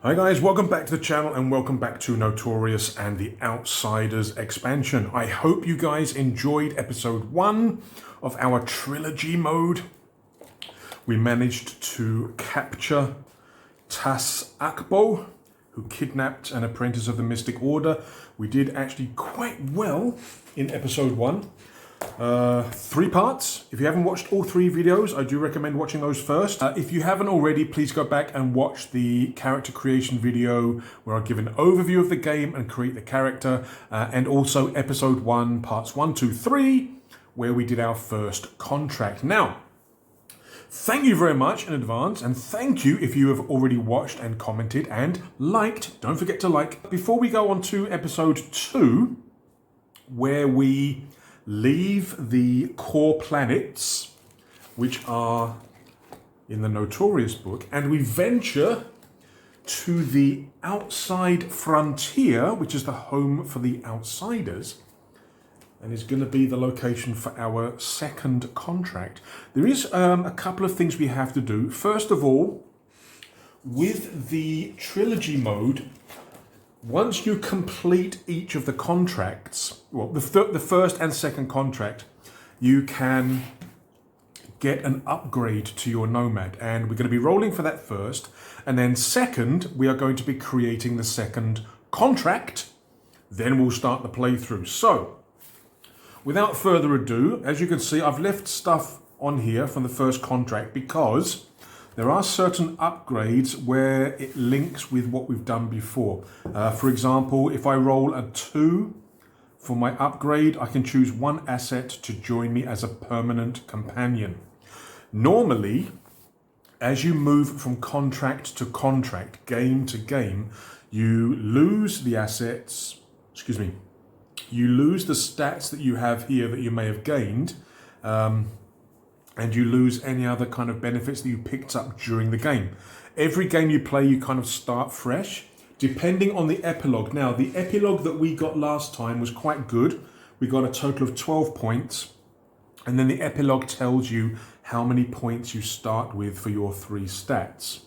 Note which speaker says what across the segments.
Speaker 1: Hi guys, welcome back to the channel and welcome back to Notorious and the Outsiders expansion. I hope you guys enjoyed episode 1 of our Trilogy mode. We managed to capture Tas Akbo, who kidnapped an apprentice of the Mystic Order. We did actually quite well in episode 1. 3 parts. If you haven't watched all 3 videos, I do recommend watching those first. If you haven't already, please go back and watch the character creation video where I give an overview of the game and create the character, and also episode 1, parts 1, 2, 3, where we did our first contract. Now, thank you very much in advance, and thank you if you have already watched and commented and liked. Don't forget to like. Before we go on to episode 2, where we leave the core planets, which are in the Notorious book, and we venture to the outside frontier, which is the home for the Outsiders, and is going to be the location for our second contract. There is a couple of things we have to do. First of all, with the Trilogy mode, once you complete each of the contracts, well, the first and second contract, you can get an upgrade to your Nomad. And we're going to be rolling for that first. And then second, we are going to be creating the second contract. Then we'll start the playthrough. So, without further ado, as you can see, I've left stuff on here from the first contract because there are certain upgrades where it links with what we've done before. For example, if I roll a 2 for my upgrade, I can choose one asset to join me as a permanent companion. Normally, as you move from contract to contract, game to game, you lose the assets, you lose the stats that you have here that you may have gained, and you lose any other kind of benefits that you picked up during the game. Every game you play, you kind of start fresh, depending on the epilogue. Now, the epilogue that we got last time was quite good. We got a total of 12 points, and then the epilogue tells you how many points you start with for your 3 stats.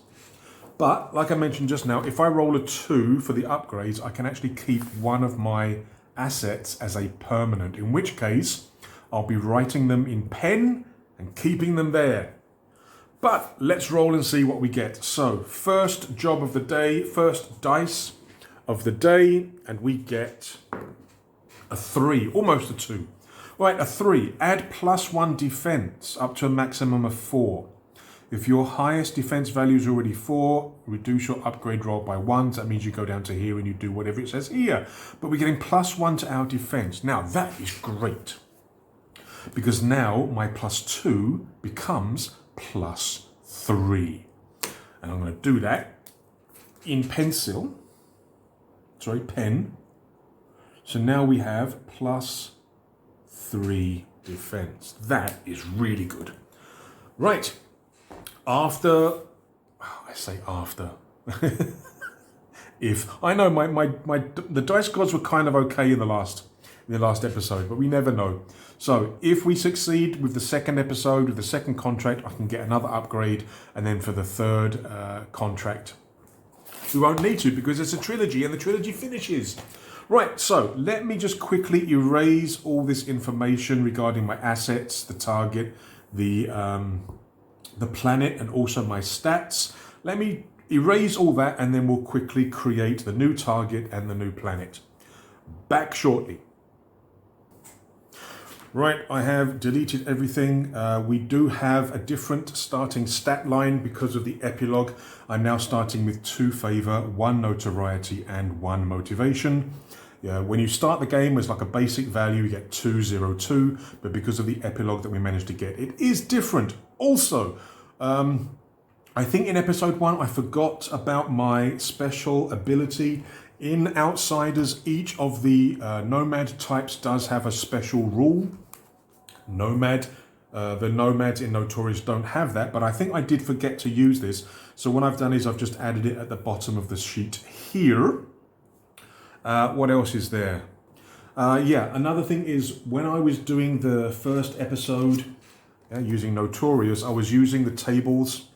Speaker 1: But, like I mentioned just now, if I roll a 2 for the upgrades, I can actually keep one of my assets as a permanent, in which case, I'll be writing them in pen and keeping them there. But let's roll and see what we get. So, first job of the day, first dice of the day, and we get a 3, almost a 2. Right, a 3. Add +1 defense up to a maximum of 4. If your highest defense value is already 4, reduce your upgrade roll by 1. So that means you go down to here and you do whatever it says here. But we're getting +1 to our defense. Now, that is great, because now my +2 becomes +3. And I'm going to do that in pen. So now we have +3 defense. That is really good. Right. After, I say after. If I know the dice gods were kind of okay in the last episode, but we never know. So if we succeed with the second episode, with the second contract, I can get another upgrade, and then for the third contract, we won't need to because it's a trilogy and the trilogy finishes. Right, so let me just quickly erase all this information regarding my assets, the target, the planet, and also my stats. Let me erase all that, and then we'll quickly create the new target and the new planet. Back shortly. Right, I have deleted everything. We do have a different starting stat line because of the epilogue. I'm now starting with 2 favor, 1 notoriety, and 1 motivation. Yeah, when you start the game, it's like a basic value, you get 202, but because of the epilogue that we managed to get, it is different. Also, I think in episode 1, I forgot about my special ability. In Outsiders, each of the Nomad types does have a special rule. The Nomads in Notorious don't have that, but I think I did forget to use this. So what I've done is I've just added it at the bottom of the sheet here. What else is there? Yeah, another thing is when I was doing the first episode using Notorious, I was using the tables,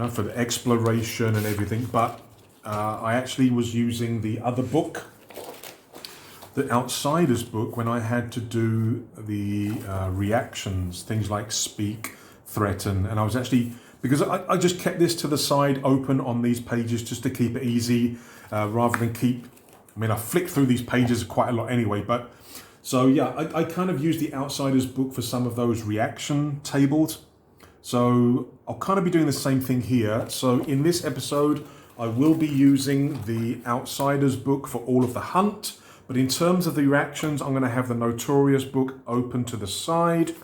Speaker 1: for the exploration and everything, but I actually was using the other book, the Outsiders book, when I had to do the reactions, things like speak, threaten, and I was actually, because I just kept this to the side open on these pages just to keep it easy, rather than keep, I mean, I flicked through these pages quite a lot anyway, but so yeah, I kind of used the Outsiders book for some of those reaction tables. So I'll kind of be doing the same thing here. So in this episode, I will be using the Outsiders book for all of the hunt, but in terms of the reactions, I'm going to have the Notorious book open to the side.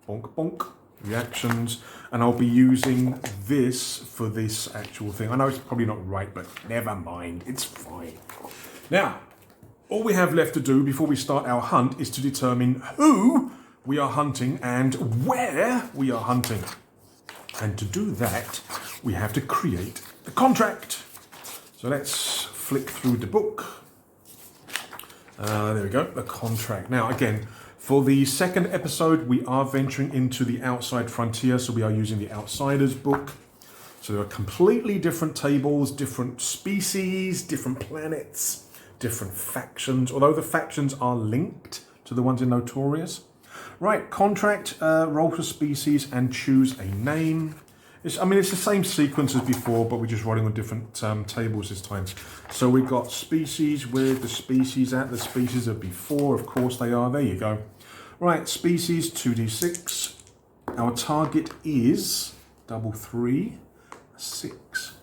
Speaker 1: Bonk, bonk, reactions. And I'll be using this for this actual thing. I know it's probably not right, but never mind, it's fine. Now, all we have left to do before we start our hunt is to determine who we are hunting and where we are hunting. And to do that, we have to create the contract. So let's flick through the book. There we go, the contract. Now, again, for the second episode, we are venturing into the outside frontier, so we are using the Outsiders book. So there are completely different tables, different species, different planets, different factions, although the factions are linked to the ones in Notorious. Right, contract, roll for species and choose a name. It's the same sequence as before, but we're just rolling on different tables this time. So we've got species, where's the species at? The species of before, of course they are, there you go. Right, species, 2d6. Our target is double 3, 6.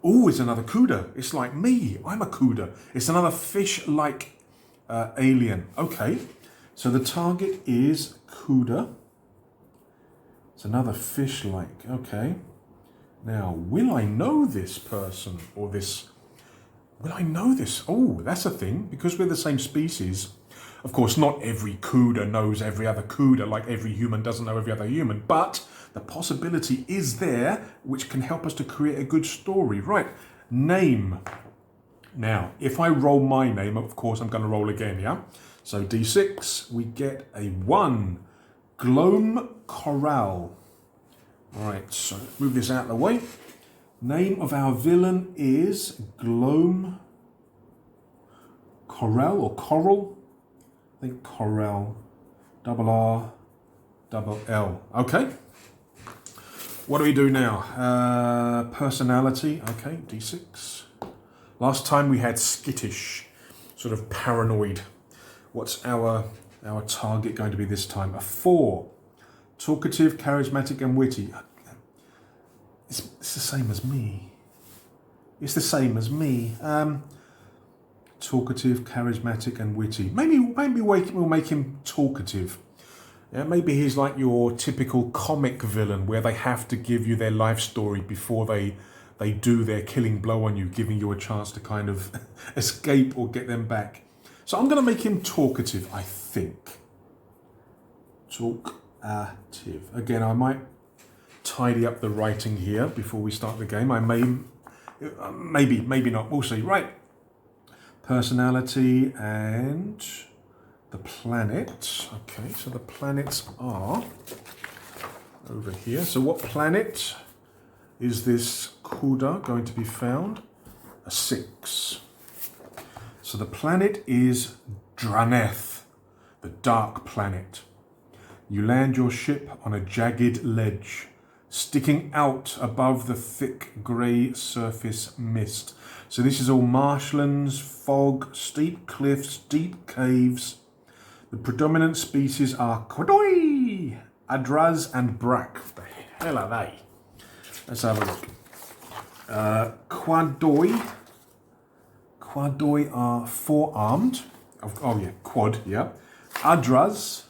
Speaker 1: Oh, it's another Cuda. It's like me, I'm a Cuda. It's another fish-like alien. Okay, so the target is Cuda. It's another fish-like, okay. Now, will I know this person or this? Will I know this? Oh, that's a thing, because we're the same species. Of course, not every Cuda knows every other Cuda, like every human doesn't know every other human, but the possibility is there, which can help us to create a good story. Right, name. Now, if I roll my name, of course, I'm going to roll again, yeah? So D6, we get a 1. Gloam Corral. All right, so move this out of the way. Name of our villain is Gloam Corral or Coral. I think Corral. Double R, double L. Okay. What do we do now? Personality. Okay, D6. Last time we had skittish, sort of paranoid. What's our target going to be this time? A 4. Talkative, charismatic, and witty. It's the same as me. It's the same as me. Talkative, charismatic, and witty. Maybe we'll make him talkative. Yeah, maybe he's like your typical comic villain where they have to give you their life story before they do their killing blow on you, giving you a chance to kind of escape or get them back. So I'm going to make him talkative, I think. Talkative. Again, I might tidy up the writing here before we start the game. I maybe not. We'll see. Right. Personality and the planet. Okay, so the planets are over here. So what planet is this Cuda going to be found? A 6. So the planet is Draneth, the dark planet. You land your ship on a jagged ledge, sticking out above the thick grey surface mist. So this is all marshlands, fog, steep cliffs, deep caves. The predominant species are Quadoi, Adraz, and Brack. What the hell are they? Let's have a look. Quadoi are 4-armed. Oh yeah, quad, yeah. Adraz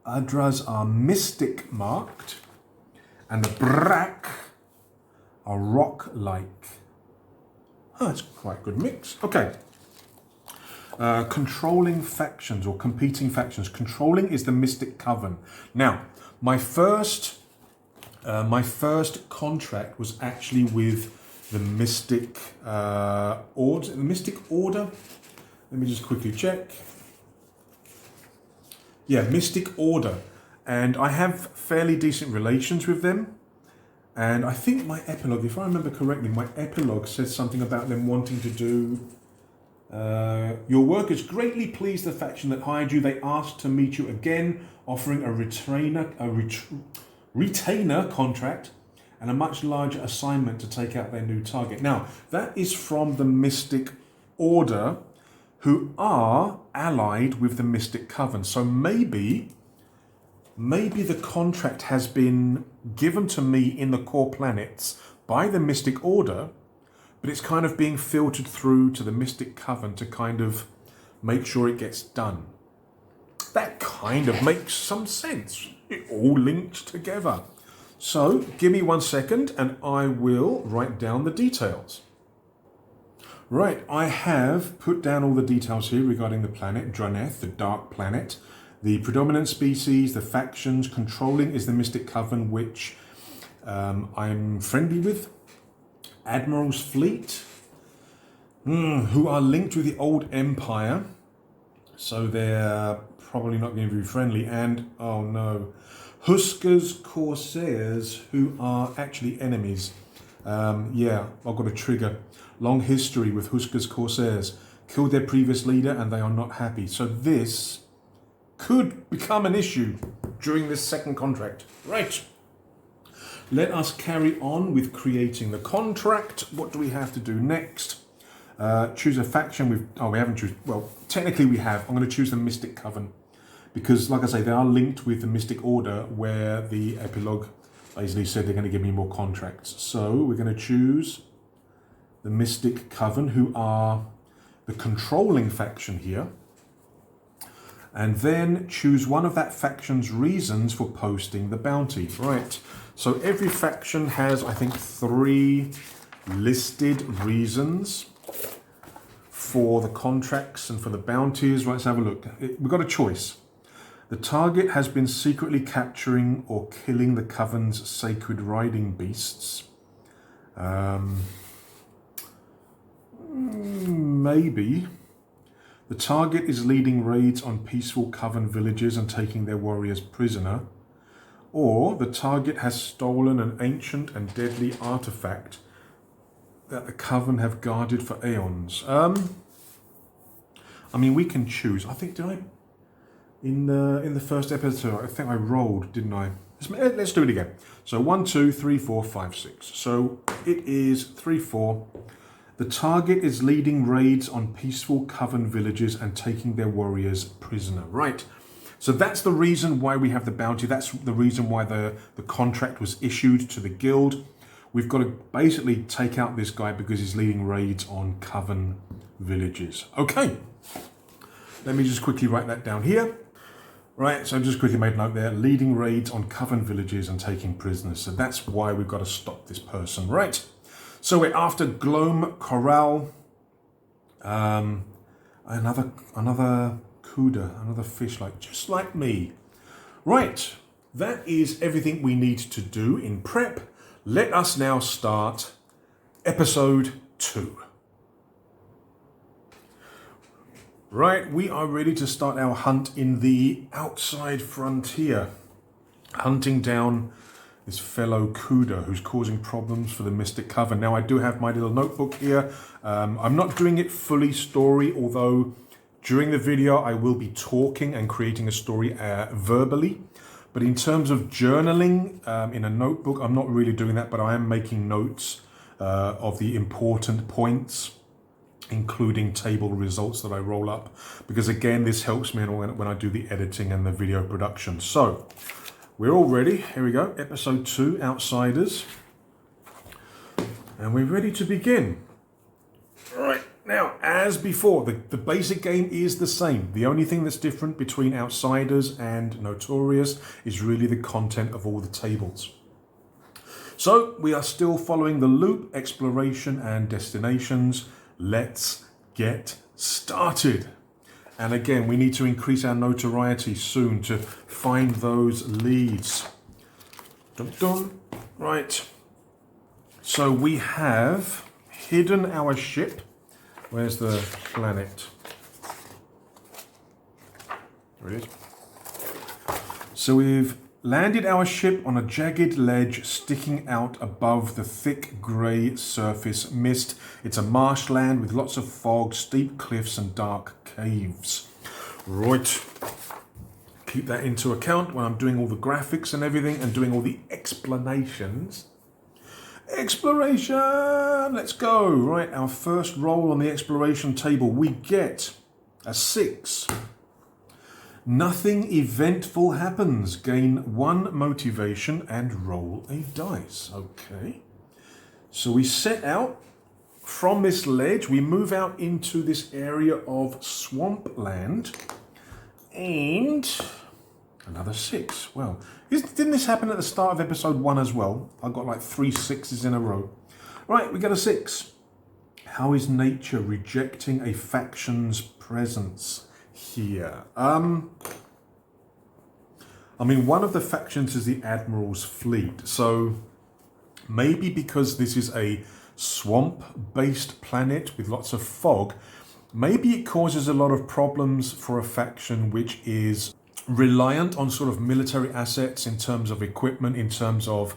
Speaker 1: are mystic marked. And the Brack are rock-like. Oh, that's quite a good mix. Okay. Controlling factions or competing factions. Controlling is the Mystic Coven. Now, my first contract was actually with the Mystic Order. The Mystic Order. Let me just quickly check. Yeah, Mystic Order. And I have fairly decent relations with them. And I think my epilogue, if I remember correctly, my epilogue says something about them wanting to do... your workers greatly pleased the faction that hired you. They asked to meet you again, offering a retainer contract and a much larger assignment to take out their new target. Now, that is from the Mystic Order, who are allied with the Mystic Coven. So maybe the contract has been given to me in the core planets by the Mystic Order, but it's kind of being filtered through to the Mystic Coven to kind of make sure it gets done. That kind of makes some sense. It all linked together. So give me 1 second and I will write down the details. Right, I have put down all the details here regarding the planet, Draneth, the Dark Planet. The predominant species, the factions controlling is the Mystic Coven, which I'm friendly with. Admiral's fleet, who are linked with the old empire, so they're probably not going to be friendly. And oh no, Huskar's Corsairs, who are actually enemies. Yeah, I've got a trigger. Long history with Huskar's Corsairs. Killed their previous leader and they are not happy. So this could become an issue during this second contract. Right. Let us carry on with creating the contract. What do we have to do next? Choose a faction with... Oh, we haven't chosen... Well, technically we have. I'm going to choose the Mystic Coven. Because, like I say, they are linked with the Mystic Order, where the epilogue basically said they're going to give me more contracts. So we're going to choose the Mystic Coven, who are the controlling faction here. And then choose one of that faction's reasons for posting the bounty. Right. So every faction has, I think, 3 listed reasons for the contracts and for the bounties. Right, let's have a look. We've got a choice. The target has been secretly capturing or killing the Coven's sacred riding beasts. Maybe. The target is leading raids on peaceful Coven villages and taking their warriors prisoner. Or the target has stolen an ancient and deadly artifact that the Coven have guarded for aeons. I mean, we can choose. I think, did I... In the first episode, I think I rolled, didn't I? Let's do it again. So 1, 2, 3, 4, 5, 6. So it is 3, 4. The target is leading raids on peaceful Coven villages and taking their warriors prisoner. Right. So that's the reason why we have the bounty. That's the reason why the contract was issued to the guild. We've got to basically take out this guy because he's leading raids on Coven villages. Okay. Let me just quickly write that down here. Right, so I've just quickly made a note there. Leading raids on Coven villages and taking prisoners. So that's why we've got to stop this person. Right. So we're after Glome Corral. Another Cuda, another fish just like me. Right, that is everything we need to do in prep. Let us now start episode 2. Right, we are ready to start our hunt in the outside frontier. Hunting down this fellow Cuda who's causing problems for the Mystic Coven. Now, I do have my little notebook here. I'm not doing it fully story, although during the video I will be talking and creating a story verbally. But in terms of journaling in a notebook, I'm not really doing that, but I am making notes of the important points, including table results that I roll up, because again, this helps me when I do the editing and the video production. So we're all ready. Here we go. Episode 2, Outsiders. And we're ready to begin. All right. Now, as before, the basic game is the same. The only thing that's different between Outsiders and Notorious is really the content of all the tables. So we are still following the loop, exploration and destinations. Let's get started. And again, we need to increase our notoriety soon to find those leads. Dun, dun. Right. So we have hidden our ship. Where's the planet? There it is. So we've Landed our ship on a jagged ledge sticking out above the thick grey surface mist. It's a marshland with lots of fog, steep cliffs and dark caves. Right. Keep that into account when I'm doing all the graphics and everything and doing all the explanations. Exploration! Let's go. Right, our first roll on the exploration table. We get a 6. Nothing eventful happens. Gain 1 motivation and roll a dice. Okay. So we set out from this ledge. We move out into this area of swampland. And another 6. Well, didn't this happen at the start of episode 1 as well? I got like 3 6s in a row. Right, we got a 6. How is nature rejecting a faction's presence here? I mean, one of the factions is the Admiral's fleet. So maybe because this is a swamp-based planet with lots of fog, maybe it causes a lot of problems for a faction which is reliant on sort of military assets in terms of equipment, in terms of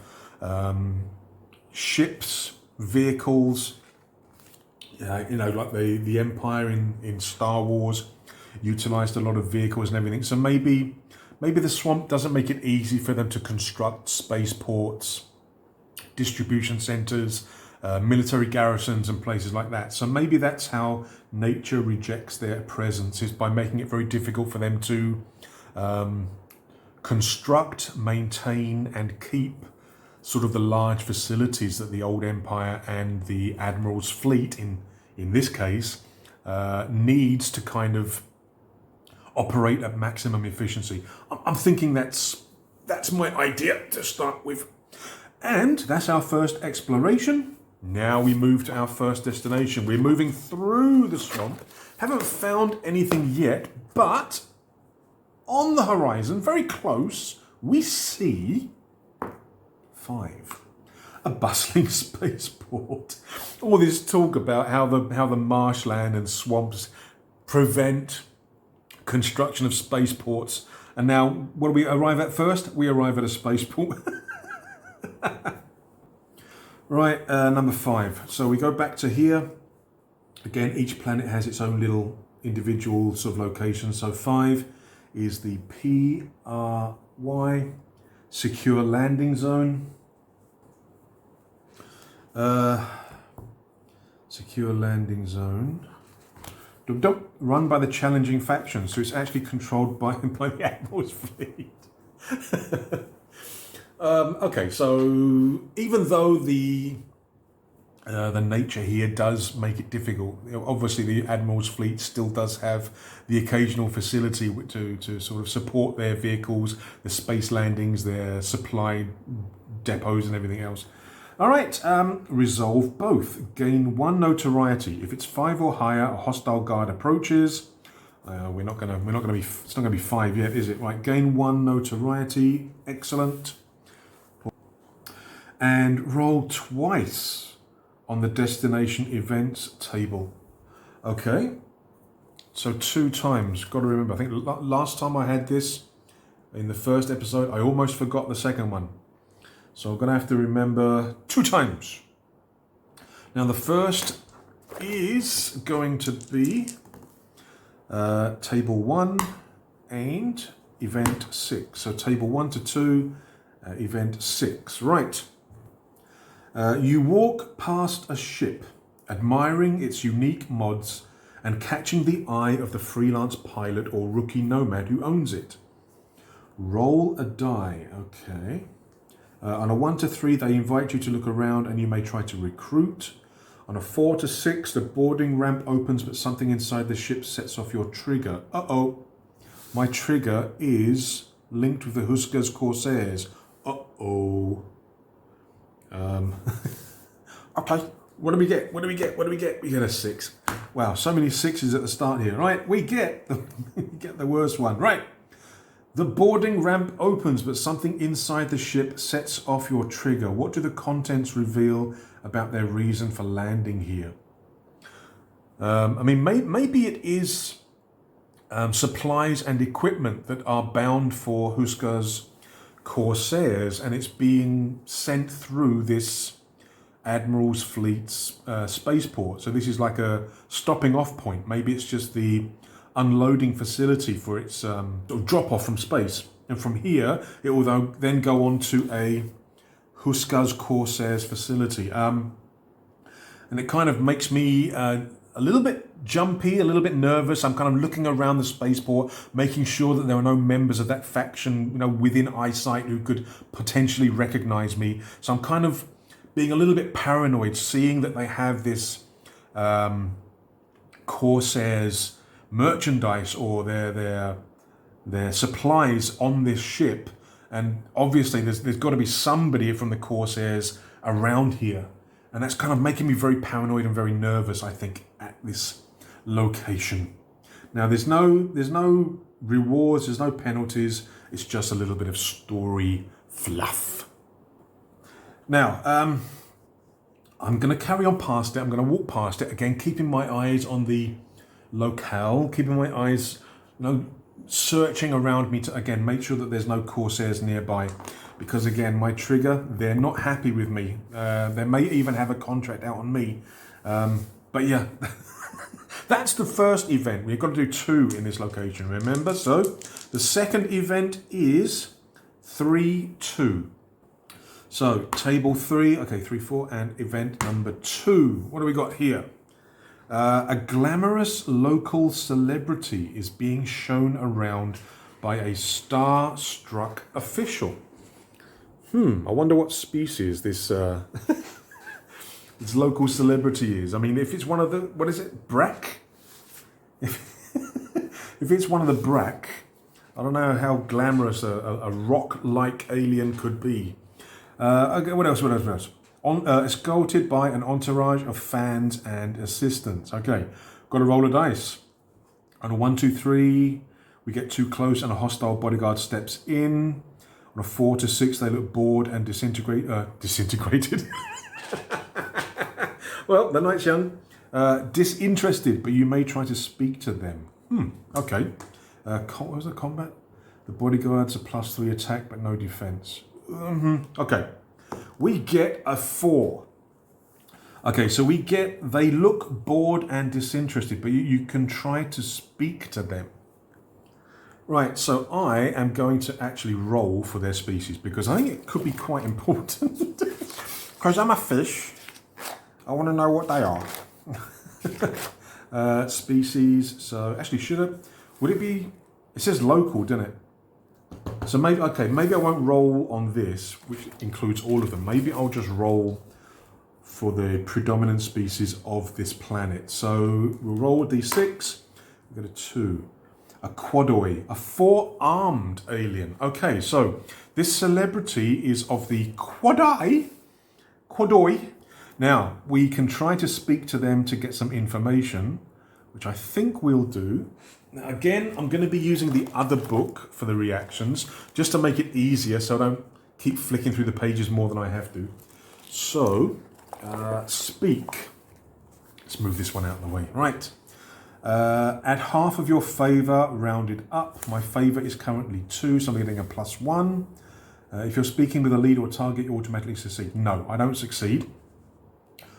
Speaker 1: ships, vehicles. You know, like the Empire in Star Wars utilized a lot of vehicles and everything. So maybe the swamp doesn't make it easy for them to construct spaceports, distribution centers, military garrisons and places like that. So maybe that's how nature rejects their presence, is by making it very difficult for them to construct, maintain and keep sort of the large facilities that the old Empire and the Admiral's fleet, in this case, needs to kind of operate at maximum efficiency. I'm thinking that's my idea to start with. And that's our first exploration. Now we move to our first destination. We're moving through the swamp. Haven't found anything yet, but on the horizon, very close, we see 5. A bustling spaceport. All this talk about how the marshland and swamps prevent construction of spaceports. And now, what do we arrive at first? We arrive at a spaceport. Right, number 5. So we go back to here. Again, each planet has its own little individual sort of location. So 5 is the PRY, secure landing zone. Secure landing zone. Run by the challenging faction, so it's actually controlled by the Admiral's fleet. Okay, so even though the nature here does make it difficult, obviously the Admiral's fleet still does have the occasional facility to sort of support their vehicles, the space landings, their supply depots and everything else. All right, resolve both. Gain 1 notoriety. If it's 5 or higher, a hostile guard approaches. We're not gonna be. It's not gonna be 5 yet, is it? Right. Gain 1 notoriety. Excellent. And roll twice on the destination events table. Okay. So 2 times. Got to remember. I think last time I had this in the first episode, I almost forgot the second one. So I'm going to have to remember 2 times. Now the first is going to be table 1 and event 6. So table 1 to 2, event 6. Right. You walk past a ship, admiring its unique mods and catching the eye of the freelance pilot or rookie nomad who owns it. Roll a die. Okay. On a 1 to 3, they invite you to look around and you may try to recruit. On a 4 to 6, the boarding ramp opens, but something inside the ship sets off your trigger. Uh-oh. My trigger is linked with the Huska's Corsairs. Uh-oh. Okay. What do we get? What do we get? What do we get? We get a 6. Wow, so many 6s at the start here. Right, we get the worst one. Right. The boarding ramp opens, but something inside the ship sets off your trigger. What do the contents reveal about their reason for landing here? I mean, maybe it is supplies and equipment that are bound for Huska's corsairs, and it's being sent through this Admiral's Fleet's spaceport. So this is like a stopping off point. Maybe it's just the unloading facility for its drop off from space. And from here, it will then go on to a Huskaz Corsairs facility. And it kind of makes me a little bit jumpy, a little bit nervous. I'm kind of looking around the spaceport, making sure that there are no members of that faction, you know, within eyesight who could potentially recognize me. So I'm kind of being a little bit paranoid, seeing that they have this Corsairs merchandise or their supplies on this ship, and obviously there's got to be somebody from the Corsairs around here, and that's kind of making me very paranoid and very nervous, I think, at this location. Now there's no rewards, there's no penalties, it's just a little bit of story fluff. Now I'm going to carry on past it. I'm going to walk past it again, keeping my eyes on the locale, keeping my eyes, you know, searching around me to again make sure that there's no Corsairs nearby, because again my trigger, they're not happy with me. They may even have a contract out on me, but yeah. That's the first event. We've got to do 2 in this location, remember? So the second event is 3-2. So table 3, okay, 3-4, and event number 2. What do we got here? A glamorous local celebrity is being shown around by a star-struck official. I wonder what species this this local celebrity is. I mean, if it's one of the, what is it, Brack? If it's one of the Brack, I don't know how glamorous a rock-like alien could be. Okay, what else? Escorted by an entourage of fans and assistants. Okay, got to roll a dice. On a 1, 2, 3, we get too close and a hostile bodyguard steps in. On a 4 to 6, they look bored and disintegrated. Well, the night's young. Disinterested, but you may try to speak to them. Okay. What was the combat? The bodyguards are +3 attack, but no defense. Okay. We get a 4. Okay, so we get, they look bored and disinterested, but you can try to speak to them. Right, so I am going to actually roll for their species, because I think it could be quite important. Because I'm a fish. I want to know what they are. Species, so actually would it be, it says local, doesn't it? So maybe I won't roll on this, which includes all of them. Maybe I'll just roll for the predominant species of this planet. So we'll roll a d6, we've got a 2. A quadoi, a 4-armed alien. Okay, so this celebrity is of the quadoi. Now, we can try to speak to them to get some information, which I think we'll do. Now, again, I'm going to be using the other book for the reactions, just to make it easier so I don't keep flicking through the pages more than I have to. So, speak. Let's move this one out of the way. Right. Add half of your favour, rounded up. My favour is currently 2, so I'm getting a +1. If you're speaking with a lead or target, you automatically succeed. No, I don't succeed.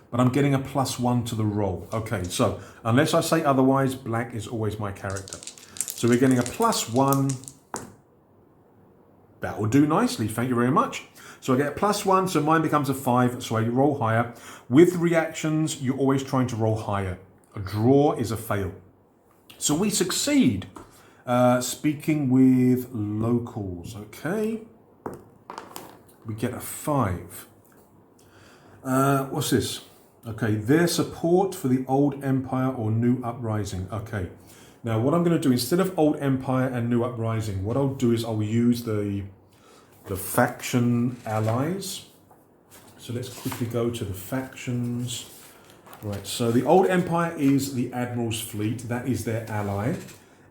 Speaker 1: But I'm getting a +1 to the roll. Okay, so unless I say otherwise, black is always my character. So we're getting a +1. That will do nicely, thank you very much. So I get a +1, so mine becomes a 5, so I roll higher. With reactions, you're always trying to roll higher. A draw is a fail. So we succeed. Speaking with locals, okay. We get a 5. What's this? Okay, their support for the old empire or new uprising. Okay, now what I'm going to do, instead of old empire and new uprising, what I'll do is I'll use the faction allies. So let's quickly go to the factions. Right, so the old empire is the Admiral's Fleet, that is their ally.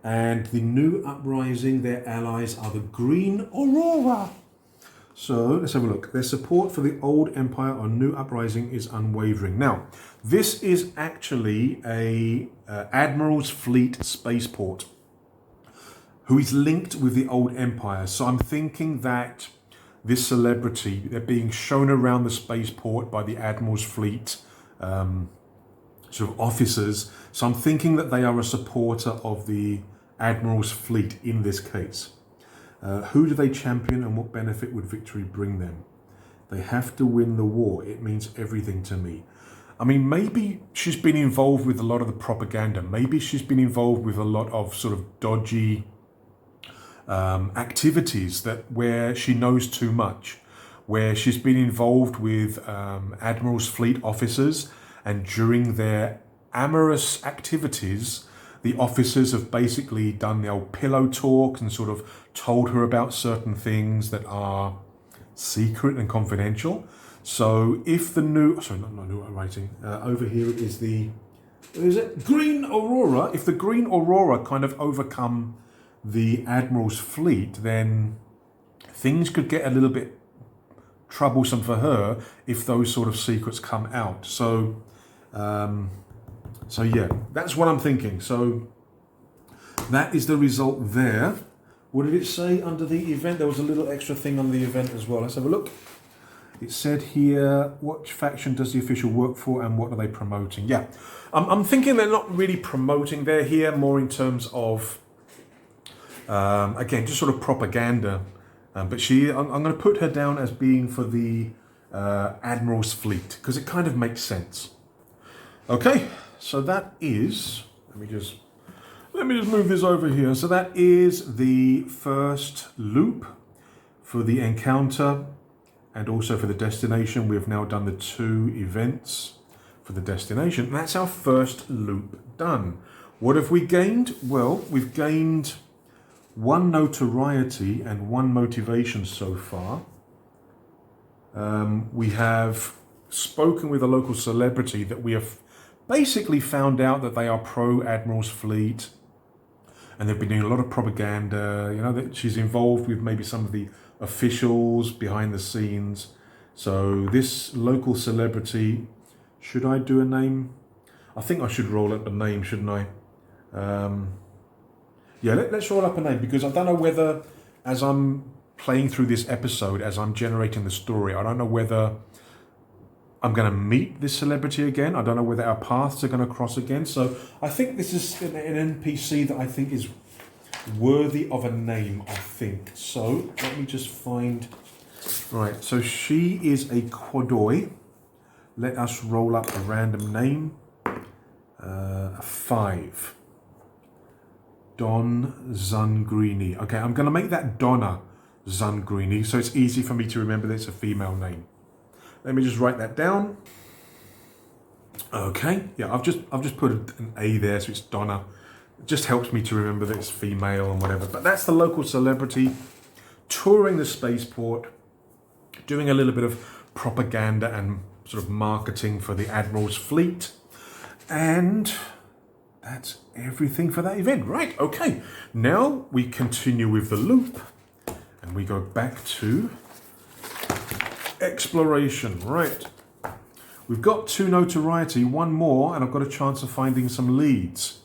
Speaker 1: And the new uprising, their allies are the Green Aurora. So let's have a look. Their support for the old empire or new uprising is unwavering. Now, this is actually a Admiral's Fleet spaceport who is linked with the old empire. So I'm thinking that this celebrity, they're being shown around the spaceport by the Admiral's fleet sort of officers. So I'm thinking that they are a supporter of the Admiral's fleet in this case. Who do they champion and what benefit would victory bring them? They have to win the war. It means everything to me. I mean, maybe she's been involved with a lot of the propaganda. Maybe she's been involved with a lot of sort of dodgy activities where she knows too much, where she's been involved with Admiral's fleet officers, and during their amorous activities, the officers have basically done the old pillow talk and sort of told her about certain things that are secret and confidential. So if the new, sorry, not new writing, over here is Green Aurora. If the Green Aurora kind of overcome the Admiral's fleet, then things could get a little bit troublesome for her if those sort of secrets come out. So yeah, that's what I'm thinking. So that is the result there. What did it say under the event? There was a little extra thing on the event as well. Let's have a look. It said here, what faction does the official work for and what are they promoting? Yeah, I'm thinking they're not really promoting. They're here more in terms of, again, just sort of propaganda. But I'm going to put her down as being for the Admiral's fleet because it kind of makes sense. Okay, so that is, let me just move this over here. So that is the first loop for the encounter and also for the destination. We've now done the 2 events for the destination. That's our first loop done. What have we gained? Well, we've gained 1 notoriety and 1 motivation so far. We have spoken with a local celebrity that we have basically found out that they are pro-Admiral's fleet. And they've been doing a lot of propaganda, you know, that she's involved with maybe some of the officials behind the scenes. So this local celebrity, should I do a name? I think I should roll up a name, shouldn't I? Yeah, let's roll up a name because I don't know whether, as I'm playing through this episode, as I'm generating the story, I don't know whether I'm going to meet this celebrity again. I don't know whether our paths are going to cross again. So I think this is an NPC that I think is worthy of a name, I think. So let me just find... Right, so she is a Quadoi. Let us roll up a random name. 5. Don Zungrini. Okay, I'm going to make that Donna Zungrini so it's easy for me to remember that it's a female name. Let me just write that down. Okay, yeah, I've just put an A there, so it's Donna. It just helps me to remember that it's female and whatever. But that's the local celebrity touring the spaceport, doing a little bit of propaganda and sort of marketing for the Admiral's fleet. And that's everything for that event. Right, okay. Now we continue with the loop and we go back to exploration. Right. We've got 2 notoriety, 1 more, and I've got a chance of finding some leads.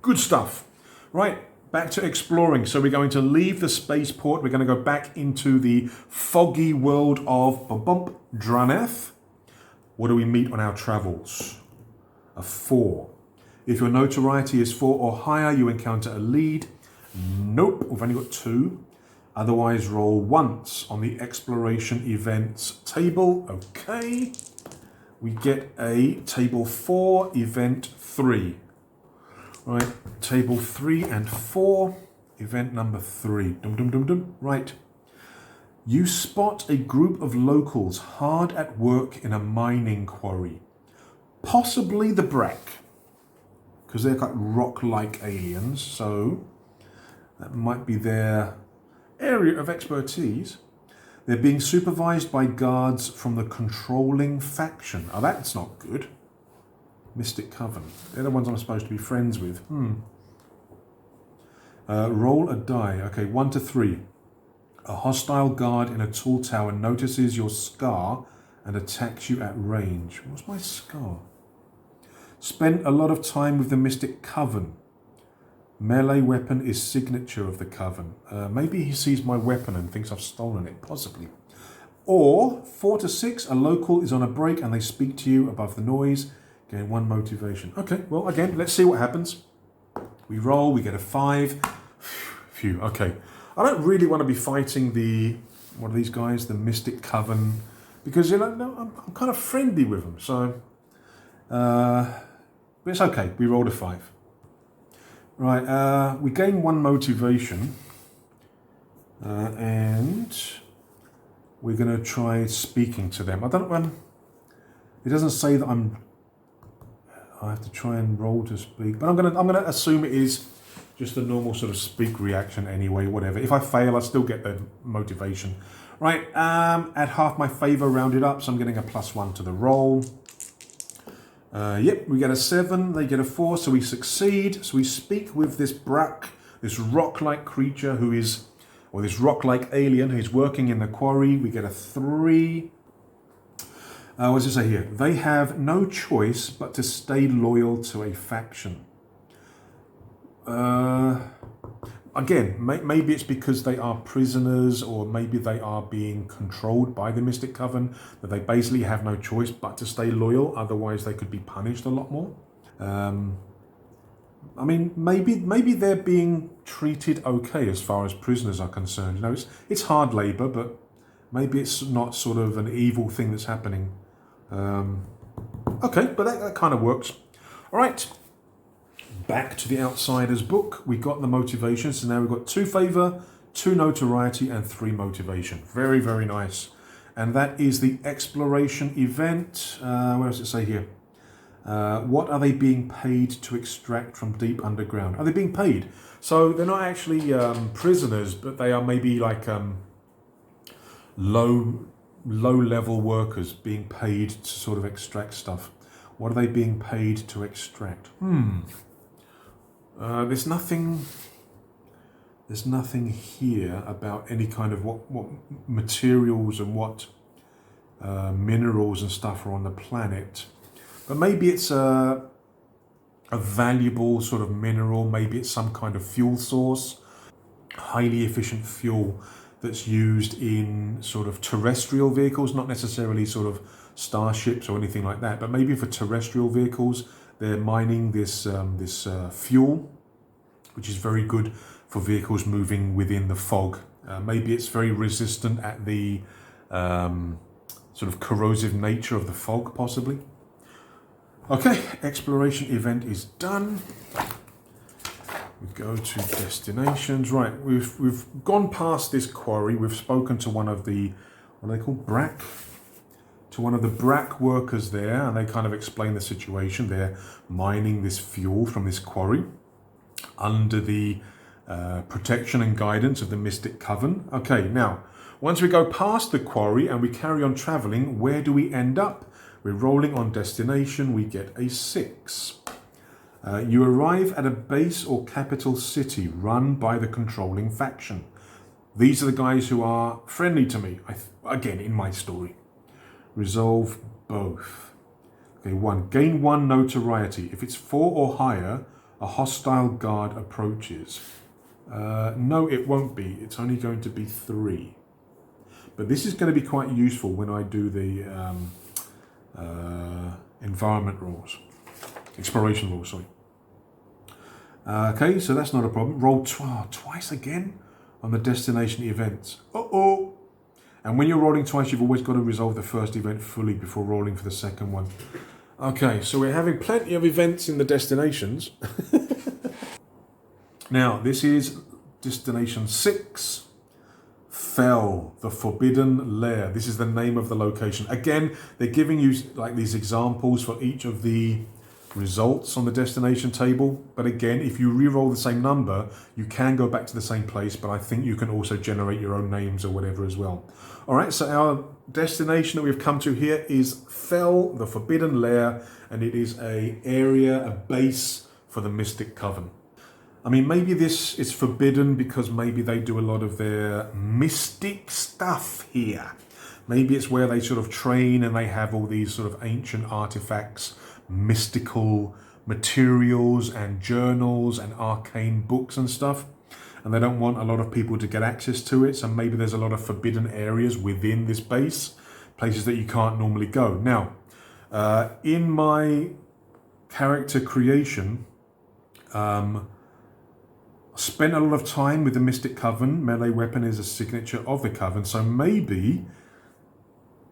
Speaker 1: Good stuff. Right, back to exploring. So we're going to leave the spaceport. We're going to go back into the foggy world of Draneth. What do we meet on our travels? A 4. If your notoriety is 4 or higher, you encounter a lead. Nope, we've only got 2. Otherwise, roll once on the exploration events table. Okay. We get a table 4, event 3. Right, table 3 and 4, event number 3. Dum dum dum dum. Right. You spot a group of locals hard at work in a mining quarry. Possibly the Breck, because they're like rock-like aliens, so that might be their area of expertise. They're being supervised by guards from the controlling faction. Oh, that's not good. Mystic Coven. They're the ones I'm supposed to be friends with. Roll a die. Okay, 1 to 3. A hostile guard in a tall tower notices your scar and attacks you at range. What's my scar? Spent a lot of time with the Mystic Coven. Melee weapon is signature of the coven. Maybe he sees my weapon and thinks I've stolen it, possibly. Or 4 to 6, a local is on a break and they speak to you above the noise. Gain 1 motivation. Okay, well, again, let's see what happens. We roll, we get a 5. Phew, okay. I don't really want to be fighting what are these guys? The Mystic Coven. Because, you know, no, I'm kind of friendly with them. So, but it's okay. We rolled a 5. Right, we gain 1 motivation. And we're going to try speaking to them. I don't know. It doesn't say that I have to try and roll to speak, but I'm gonna assume it is just a normal sort of speak reaction anyway. Whatever. If I fail, I still get the motivation. Right. Add half my favor, rounded up, so I'm getting a +1 to the roll. Yep, we get a 7. They get a 4, so we succeed. So we speak with this Brack, this rock-like creature who is, or this rock-like alien who's working in the quarry. We get a 3. What does it say here? They have no choice but to stay loyal to a faction. Again, maybe it's because they are prisoners, or maybe they are being controlled by the Mystic Coven, that they basically have no choice but to stay loyal, otherwise they could be punished a lot more. I mean, maybe they're being treated okay as far as prisoners are concerned. You know, it's hard labor, but maybe it's not sort of an evil thing that's happening. Okay, but that kind of works. All right, back to the Outsiders book. We got the motivation, so now we've got 2 favor, 2 notoriety, and 3 motivation. Very, very nice. And that is the exploration event. Where does it say here? What are they being paid to extract from deep underground? Are they being paid? So they're not actually prisoners, but they are maybe like low-level workers being paid to sort of extract stuff. What are they being paid to extract? There's nothing here about any kind of what materials and what minerals and stuff are on the planet. But maybe it's a valuable sort of mineral. Maybe it's some kind of fuel source, highly efficient fuel that's used in sort of terrestrial vehicles, not necessarily sort of starships or anything like that, but maybe for terrestrial vehicles, they're mining this fuel, which is very good for vehicles moving within the fog. Maybe it's very resistant at the sort of corrosive nature of the fog, possibly. Okay, exploration event is done. We go to destinations. Right, we've gone past this quarry. We've spoken to one of the, what are they called, Brack? To one of the Brack workers there, and they kind of explain the situation. They're mining this fuel from this quarry under the protection and guidance of the Mystic Coven. Okay, now, once we go past the quarry and we carry on traveling, where do we end up? We're rolling on destination. We get a 6. You arrive at a base or capital city run by the controlling faction. These are the guys who are friendly to me, again, in my story. Resolve both. Okay, 1. Gain 1 notoriety. If it's 4 or higher, a hostile guard approaches. No, it won't be. It's only going to be 3. But this is going to be quite useful when I do the environment rules. Exploration rules, sorry. Okay, so that's not a problem. Roll twice again on the destination events. Uh-oh! And when you're rolling twice, you've always got to resolve the first event fully before rolling for the second one. Okay, so we're having plenty of events in the destinations. Now, this is destination 6. Fell, the Forbidden Lair. This is the name of the location. Again, they're giving you like these examples for each of the results on the destination table. But again, if you re-roll the same number, you can go back to the same place, but I think you can also generate your own names or whatever as well. All right, so our destination that we've come to here is Fell, the Forbidden Lair, and it is a base for the Mystic Coven. I mean, maybe this is forbidden because maybe they do a lot of their mystic stuff here. Maybe it's where they sort of train and they have all these sort of ancient artifacts, mystical materials and journals and arcane books and stuff. And they don't want a lot of people to get access to it. So maybe there's a lot of forbidden areas within this base, places that you can't normally go. Now, in my character creation, spent a lot of time with the Mystic Coven. Melee weapon is a signature of the Coven. So maybe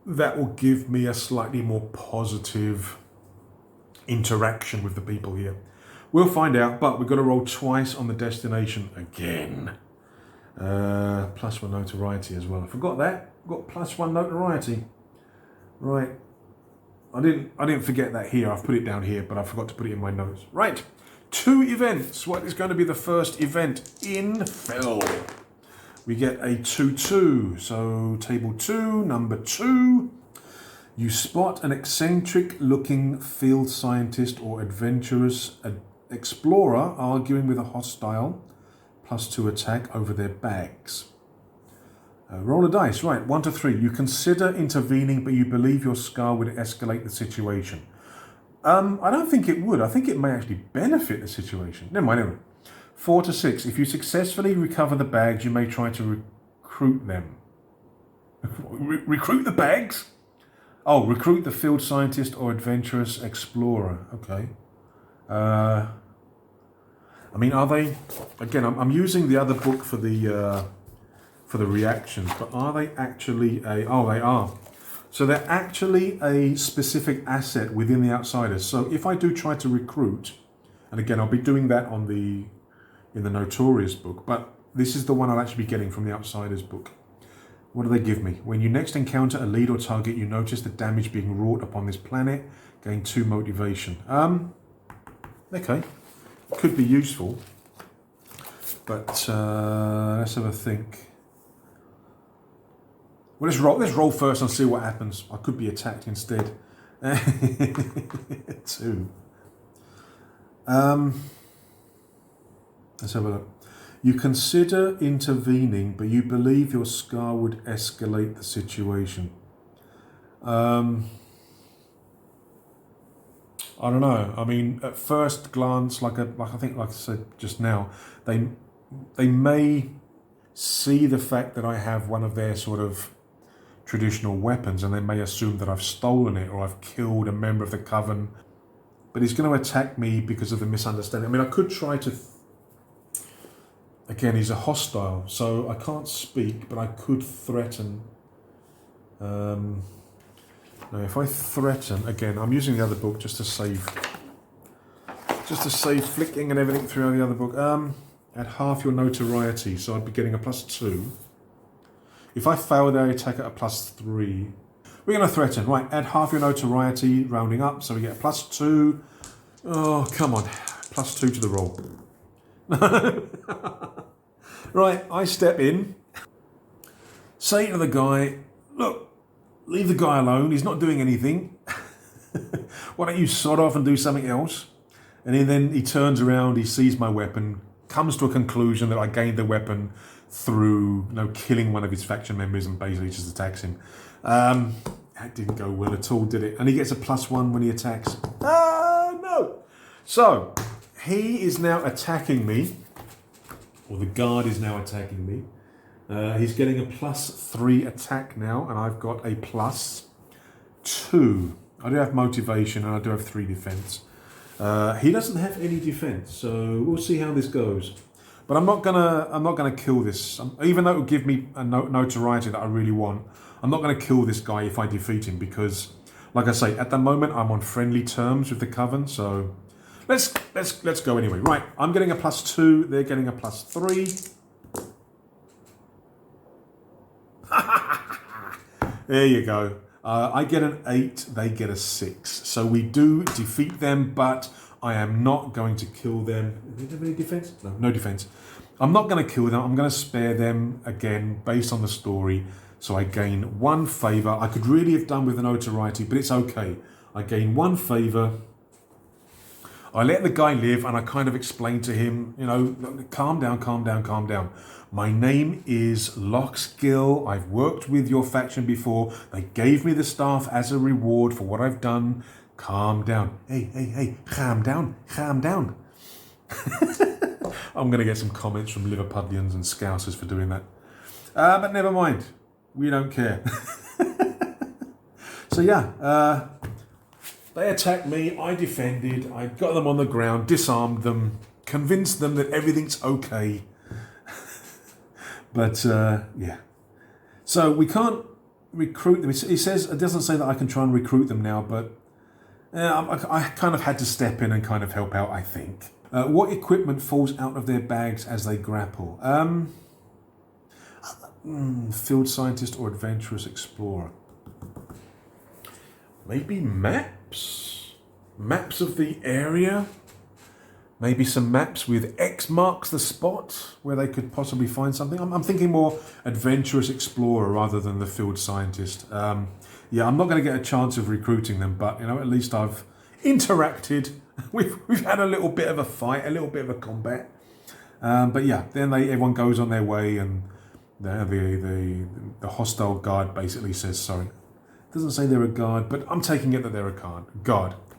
Speaker 1: that will give me a slightly more positive interaction with the people here. We'll find out, but we've got to roll twice on the destination again. +1 notoriety as well. I forgot that. I've got +1 notoriety. Right. I didn't forget that here. I've put it down here, but I forgot to put it in my notes. Right. 2 events. What is going to be the first event? Infill. We get a 2-2. So table 2, number 2. You spot an eccentric looking field scientist or adventurous explorer arguing with a hostile, +2 attack over their bags. Roll a dice. Right, 1 to 3. You consider intervening, but you believe your scar would escalate the situation. I don't think it would. I think it may actually benefit the situation. Never mind. 4 to 6. If you successfully recover the bags, you may try to recruit them. Recruit the bags? Oh, recruit the field scientist or adventurous explorer. Okay. I mean, are they? Again, I'm using the other book for the reactions, but are they actually a? Oh, they are. So they're actually a specific asset within the Outsiders. So if I do try to recruit, and again, I'll be doing that in the Notorious book, but this is the one I'll actually be getting from the Outsiders book. What do they give me? When you next encounter a lead or target, you notice the damage being wrought upon this planet. Gain 2 motivation. Okay, could be useful, but let's have a think. Well, let's roll first and see what happens. I could be attacked instead. 2. Let's have a look. You consider intervening, but you believe your scar would escalate the situation. I don't know. I mean, at first glance, like I said just now, they may see the fact that I have one of their sort of traditional weapons, and they may assume that I've stolen it or I've killed a member of the Coven. But he's going to attack me because of the misunderstanding. I mean, I could try to. Again, he's a hostile, so I can't speak, but I could threaten. No, if I threaten, again, I'm using the other book just to save flicking and everything through the other book. At half your notoriety, so I'd be getting a +2. If I fail their attack at a +3, we're going to threaten. Right, add half your notoriety, rounding up, so we get a +2. Oh, come on, +2 to the roll. Right, I step in, say to the guy, look, leave the guy alone, he's not doing anything. Why don't you sod off and do something else? And then he turns around, he sees my weapon, comes to a conclusion that I gained the weapon through killing one of his faction members, and basically just attacks him. That didn't go well at all, did it? And he gets a +1 when he attacks. No! So, he is now attacking me, or the guard is now attacking me. He's getting a +3 attack now, and I've got a +2. I do have motivation, and I do have 3 defense. He doesn't have any defense, so we'll see how this goes. But I'm not gonna kill this, even though it will give me a notoriety that I really want. I'm not gonna kill this guy if I defeat him, because, like I say, at the moment I'm on friendly terms with the Coven. So let's go anyway. Right, I'm getting a +2. They're getting a +3. There you go. I get an 8, they get a 6. So we do defeat them, but I am not going to kill them. Do they have any defense? No defense. I'm not going to kill them. I'm going to spare them, again, based on the story. So I gain 1 favour. I could really have done with the notoriety, but it's okay. I gain 1 favour. I let the guy live, and I kind of explain to him, calm down, calm down, calm down. My name is Lockskill. I've worked with your faction before. They gave me the staff as a reward for what I've done Calm down. Hey, calm down, calm down. I'm going to get some comments from Liverpudlians and Scousers for doing that. But never mind. We don't care. So yeah, they attacked me. I defended. I got them on the ground, disarmed them, convinced them that everything's okay. But yeah. So we can't recruit them. It doesn't say that I can try and recruit them now, but I kind of had to step in and kind of help out, I think. What equipment falls out of their bags as they grapple? Field scientist or adventurous explorer? Maybe maps? Maps of the area? Maybe some maps with X marks the spot where they could possibly find something. I'm thinking more adventurous explorer rather than the field scientist. Yeah, I'm not going to get a chance of recruiting them, but at least I've interacted. We've had a little bit of a fight, a little bit of a combat. But yeah, then everyone goes on their way, and the hostile guard basically says sorry. Doesn't say they're a guard, but I'm taking it that they're a card.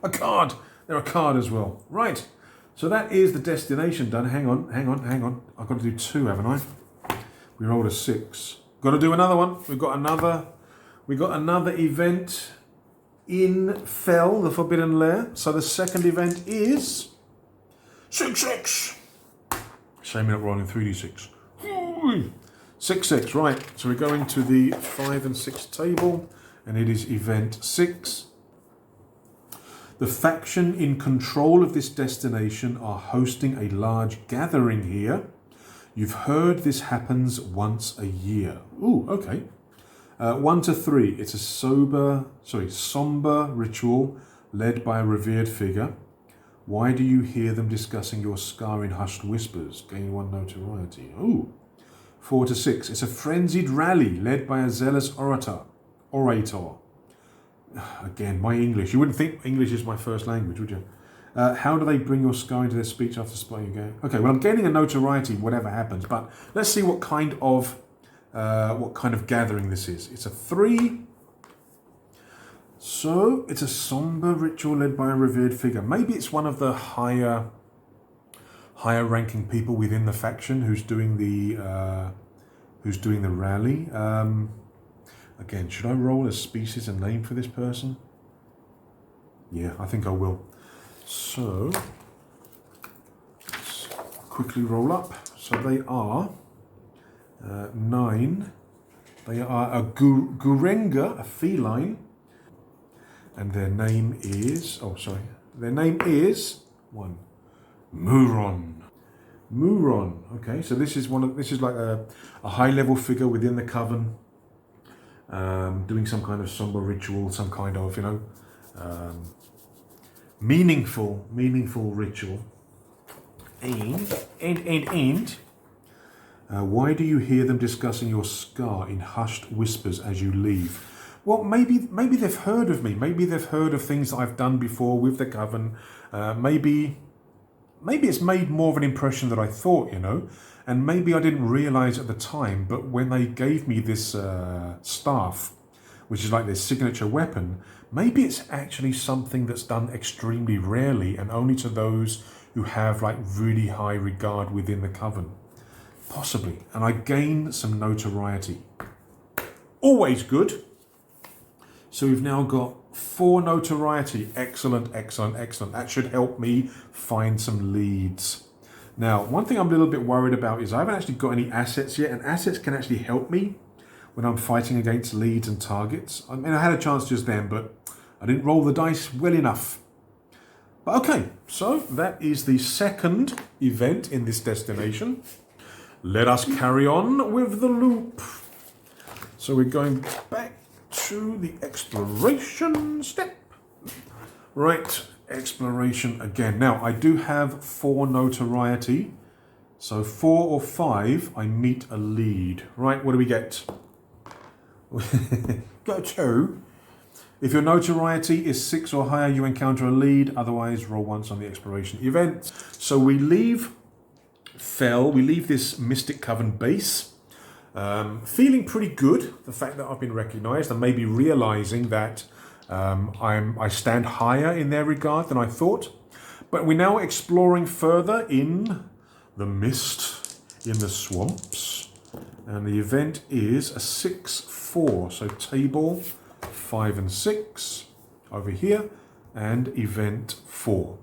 Speaker 1: A card. They're a card as well. Right. So that is the destination done. Hang on. I've got to do 2, haven't I? We rolled a 6. Got to do another one. We got another event in Fell, the Forbidden Lair. So the second event is 6-6. Shame you're not rolling 3d6. 6-6. Right. So we're going to the 5 and 6 table. And it is event 6. The faction in control of this destination are hosting a large gathering here. You've heard this happens once a year. Ooh, okay. 1 to 3. It's a somber ritual led by a revered figure. Why do you hear them discussing your scar in hushed whispers? Gain 1 notoriety. Ooh. 4 to 6. It's a frenzied rally led by a zealous orator. Again, my English. You wouldn't think English is my first language, would you? How do they bring your scar into their speech after spotting you go? Okay, well, I'm gaining a notoriety, whatever happens. But let's see what kind of gathering this is. It's a 3. So it's a somber ritual led by a revered figure. Maybe it's one of the higher ranking people within the faction who's doing the rally. Again, should I roll a species and name for this person? Yeah, I think I will. So, let's quickly roll up. So they are 9. They are a Gurenga, a feline. And their name is, their name is 1. Muron. Okay, so this is like a high level figure within the coven. Doing some kind of somber ritual, some kind of, meaningful ritual. And why do you hear them discussing your scar in hushed whispers as you leave? Well, maybe they've heard of me. Maybe they've heard of things that I've done before with the coven. Maybe it's made more of an impression than I thought, And maybe I didn't realise at the time, but when they gave me this staff, which is like their signature weapon, maybe it's actually something that's done extremely rarely and only to those who have like really high regard within the coven. Possibly. And I gain some notoriety. Always good. So we've now got 4 notoriety. Excellent. That should help me find some leads. Now, one thing I'm a little bit worried about is I haven't actually got any assets yet, and assets can actually help me when I'm fighting against leads and targets. I mean, I had a chance just then, but I didn't roll the dice well enough. But okay, so that is the second event in this destination. Let us carry on with the loop. So we're going back to the exploration step. Right. Exploration again. Now, I do have 4 notoriety. So 4 or 5, I meet a lead. Right, what do we get? Got 2. If your notoriety is 6 or higher, you encounter a lead. Otherwise, roll once on the exploration event. So we leave Fell. We leave this Mystic Coven base. Feeling pretty good. The fact that I've been recognised and maybe realising that I stand higher in their regard than I thought. But we're now exploring further in the mist, in the swamps. And the event is a 6-4. So table 5 and 6 over here. And event 4.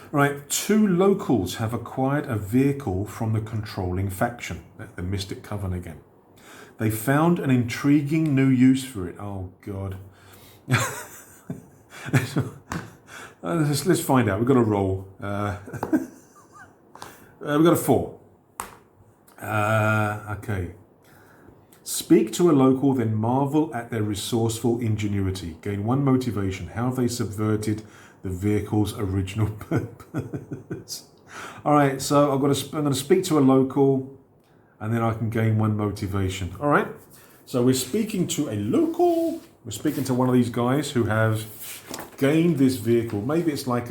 Speaker 1: Right, 2 locals have acquired a vehicle from the controlling faction, the Mystic Coven again. They found an intriguing new use for it. Oh, God. Let's find out. We've got a roll. We've got a 4. Okay. Speak to a local, then marvel at their resourceful ingenuity. Gain 1 motivation. How have they subverted the vehicle's original purpose? All right, so I'm going to speak to a local, and then I can gain 1 motivation. All right, so we're speaking to a local. We're speaking to one of these guys who has gained this vehicle. Maybe it's like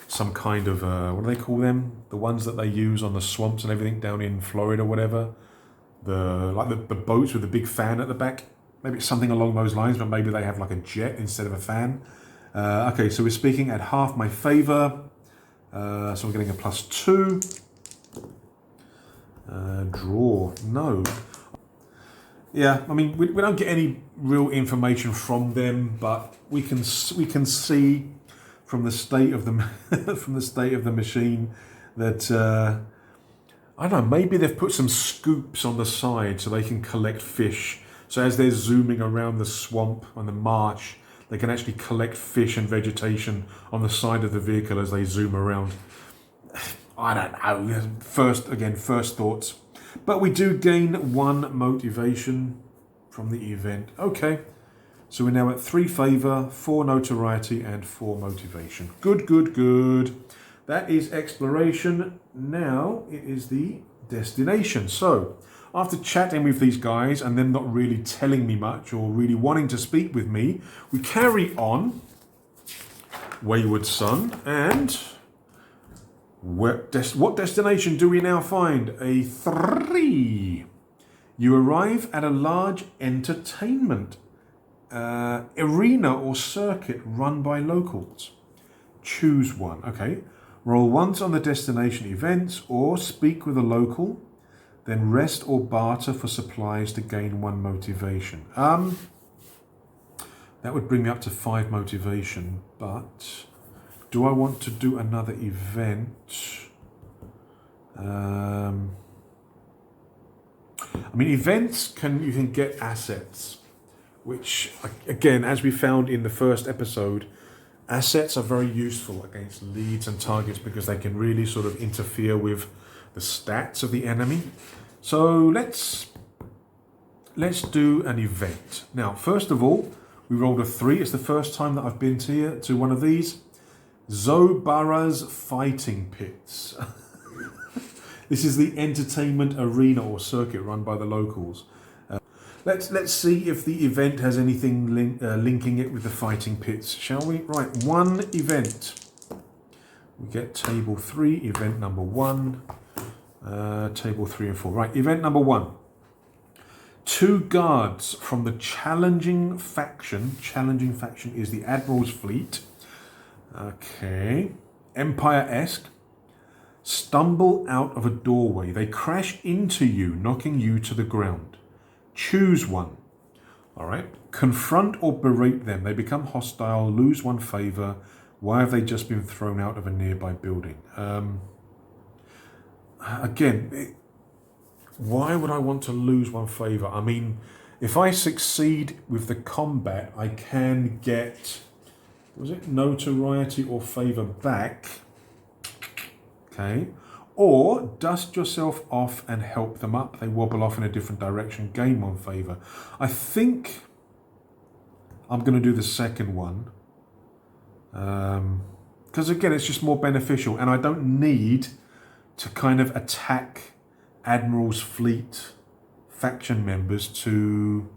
Speaker 1: some kind of what do they call them? The ones that they use on the swamps and everything down in Florida, or whatever. The boats with the big fan at the back. Maybe it's something along those lines, but maybe they have like a jet instead of a fan. Okay, so we're speaking at half my favor. So we're getting a +2. Draw. No. Yeah, I mean, we don't get any real information from them, but we can see from the state of the from the state of the machine that I don't know. Maybe they've put some scoops on the side so they can collect fish. So as they're zooming around the swamp and the marsh, they can actually collect fish and vegetation on the side of the vehicle as they zoom around. I don't know. First thoughts. But we do gain 1 motivation from the event. Okay. So we're now at 3 favor, 4 notoriety, and 4 motivation. Good, good, good. That is exploration. Now it is the destination. So after chatting with these guys and them not really telling me much or really wanting to speak with me, we carry on, Wayward Son, and what destination do we now find? A 3. You arrive at a large entertainment arena or circuit run by locals. Choose one. Okay. Roll once on the destination events or speak with a local, then rest or barter for supplies to gain 1 motivation. That would bring me up to 5 motivation, but do I want to do another event? I mean, events you can get assets, which again, as we found in the first episode, assets are very useful against leads and targets because they can really sort of interfere with the stats of the enemy. So let's do an event. Now, first of all, we rolled a 3. It's the first time that I've been to one of these. Zobara's Fighting Pits. This is the entertainment arena or circuit run by the locals. Let's see if the event has anything linking it with the fighting pits, shall we? Right, 1 event. We get table 3, event number 1. Table 3 and 4. Right, event number 1. 2 guards from the challenging faction. Challenging faction is the Admiral's fleet. Okay. Empire-esque. Stumble out of a doorway. They crash into you, knocking you to the ground. Choose one. All right. Confront or berate them. They become hostile, lose 1 favor. Why have they just been thrown out of a nearby building? Again, why would I want to lose 1 favor? I mean, if I succeed with the combat, I can get, was it notoriety or favor back? Okay. Or dust yourself off and help them up. They wobble off in a different direction, gain 1 favor. I think I'm going to do the second one. Because again, it's just more beneficial and I don't need to kind of attack Admiral's fleet faction members to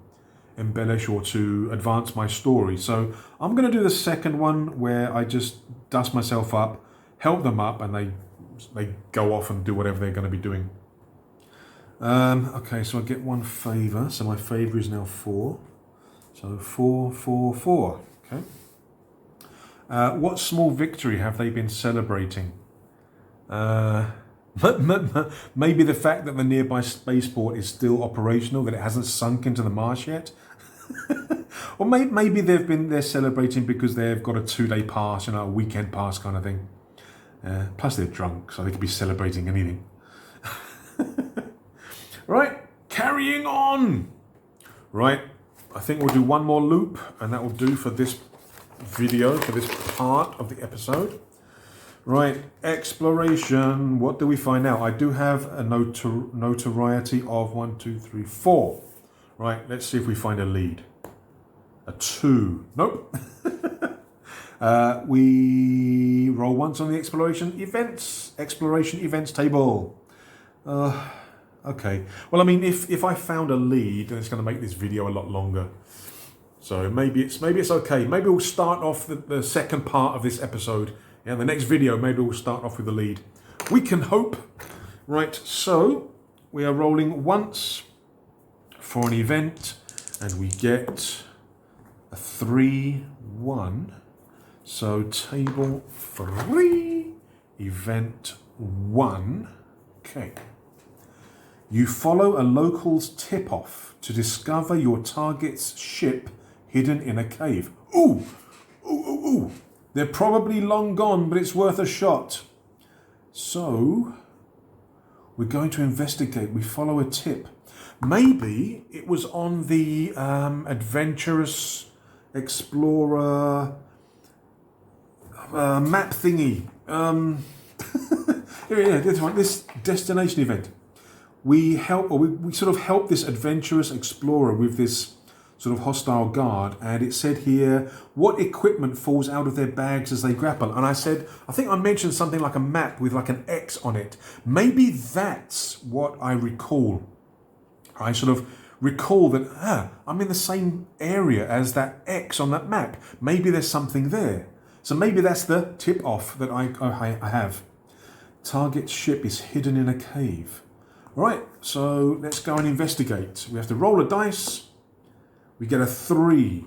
Speaker 1: embellish or to advance my story. So I'm going to do the second one where I just dust myself up, help them up, and they go off and do whatever they're going to be doing. Okay, so I get 1 favor. So my favor is now 4. So 4, 4, 4. Okay. What small victory have they been celebrating? Maybe the fact that the nearby spaceport is still operational, that it hasn't sunk into the marsh yet. Or maybe they're celebrating because they've got a 2-day pass, a weekend pass kind of thing. Plus they're drunk, so they could be celebrating anything. Right, carrying on. Right, I think we'll do one more loop, and that will do for this video, for this part of the episode. Right, exploration. What do we find now? I do have a notoriety of 1, 2, 3, 4. Right, let's see if we find a lead. A 2. Nope. We roll once on the exploration events table. Okay. Well, I mean, if I found a lead, then it's going to make this video a lot longer. So maybe it's okay. Maybe we'll start off the second part of this episode. Yeah, the next video, maybe we'll start off with the lead. We can hope. Right, so we are rolling once for an event, and we get a 3, 1. So table 3, event 1. Okay. You follow a local's tip-off to discover your target's ship hidden in a cave. Ooh! Ooh, ooh, ooh! They're probably long gone, but it's worth a shot. So, we're going to investigate. We follow a tip. Maybe it was on the Adventurous Explorer map thingy. Yeah, this destination event. We sort of help this adventurous explorer with this sort of hostile guard, and it said here, what equipment falls out of their bags as they grapple? And I think I mentioned something like a map with like an X on it. Maybe that's what I recall. I sort of recall that, I'm in the same area as that X on that map. Maybe there's something there. So maybe that's the tip-off that I have. Target ship is hidden in a cave. Right, so let's go and investigate. We have to roll a dice. We get a 3.